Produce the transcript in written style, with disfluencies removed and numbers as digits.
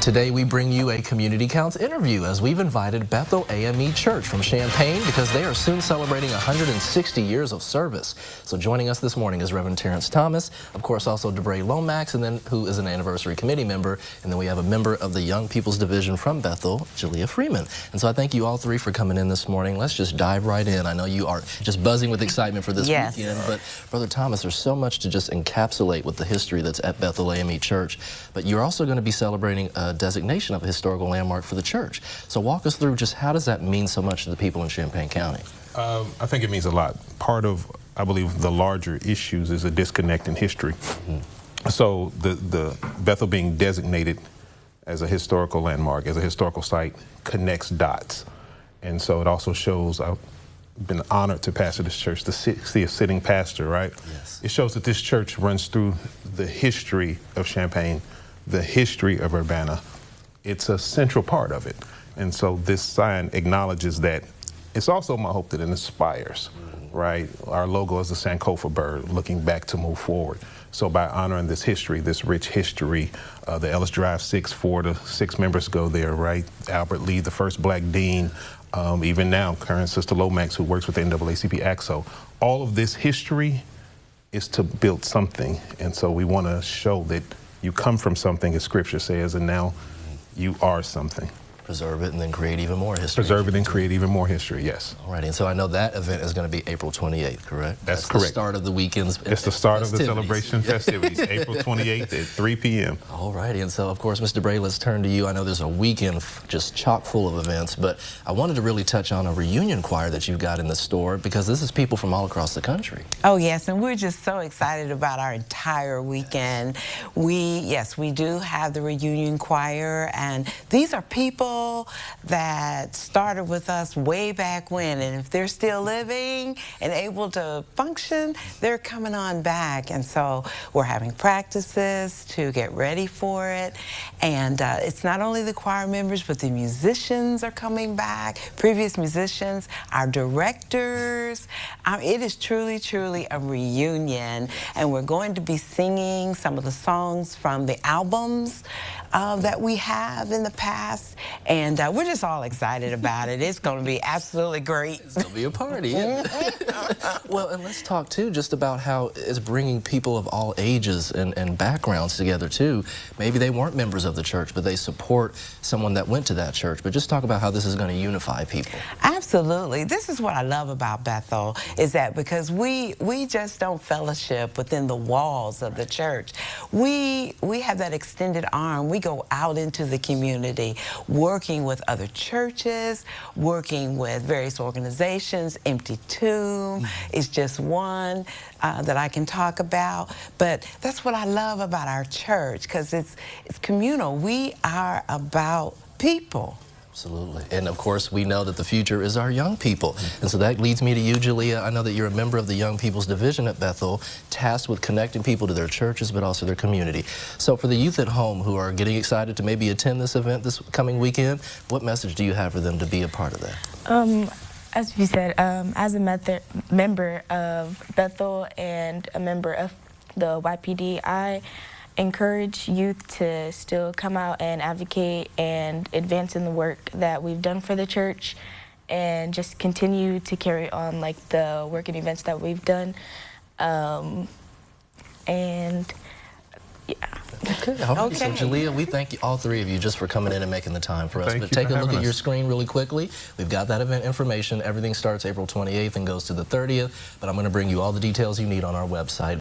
And today we bring you a Community Counts interview as we've invited Bethel AME Church from Champaign because they are soon celebrating 160 years of service. So joining us this morning is Reverend Terrence Thomas, of course also DeBray Lomax, and then who is an anniversary committee member. And then we have a member of the Young People's Division from Bethel, Jalea Freeman. And so I thank you all three for coming in this morning. Let's just dive right in. I know you are just buzzing with excitement for this weekend, but Brother Thomas, there's so much to just encapsulate with the history that's at Bethel AME Church. But you're also going to be celebrating a designation of a historical landmark for the church. So walk us through just how does that mean so much to the people in Champaign County? I think it means a lot. Part of, I believe, the larger issues is a disconnect in history. So the Bethel being designated as a historical landmark, as a historical site, connects dots. And so it also shows, I've been honored to pastor this church, to see a sitting pastor, right? Yes. It shows that this church runs through the history of Champaign, the history of Urbana. It's a central part of it. And so this sign acknowledges that. It's also my hope that it inspires, right? Our logo is the Sankofa bird, looking back to move forward. So by honoring this history, this rich history, the Ellis Drive 4 to 6 members go there, right? Albert Lee, the first black dean, even now, current Sister Lomax, who works with the NAACP AXO. All of this history is to build something. And so we want to show that you come from something, as Scripture says, and now you are something. Preserve it and then create even more history. Preserve it and create even more history, yes. All right, and so I know that event is going to be April 28th, correct? That's correct. The start of the weekend's It's the start of the celebration festivities, April 28th at 3 p.m. All righty, and so of course, Mr. Bray, let's turn to you. I know there's a weekend just chock full of events, but I wanted to really touch on a reunion choir that you've got in the store because this is people from all across the country. Oh yes, and we're just so excited about our entire weekend. We do have the reunion choir, and these are people that started with us way back when, and if they're still living and able to function, they're coming on back. And so we're having practices to get ready for it, and it's not only the choir members, but the musicians are coming back, previous musicians, our directors. It is truly a reunion, and we're going to be singing some of the songs from the albums that we have in the past, and we're just all excited about it. It's going to be absolutely great. It's going to be a party. Well, and let's talk too just about how it's bringing people of all ages and backgrounds together too. Maybe they weren't members of the church, but they support someone that went to that church. But just talk about how this is going to unify people. Absolutely. This is what I love about Bethel, is that because we just don't fellowship within the walls of the church. We have that extended arm. We go out into the community, working with other churches, working with various organizations. Empty Tomb is just one that I can talk about. But that's what I love about our church, because it's communal. We are about people. Absolutely. And of course, we know that the future is our young people. And so that leads me to you, Jalea. I know that you're a member of the Young People's Division at Bethel, tasked with connecting people to their churches, but also their community. So for the youth at home who are getting excited to maybe attend this event this coming weekend, what message do you have for them to be a part of that? As you said, as a member of Bethel and a member of the YPD, I encourage youth to still come out and advocate and advance in the work that we've done for the church, and just continue to carry on like the work and events that we've done. And yeah. Okay. All right. So Jalea, we thank you, all three of you, just for coming in and making the time for us. But take a look at your screen really quickly. We've got that event information. Everything starts April 28th and goes to the 30th. But I'm going to bring you all the details you need on our website.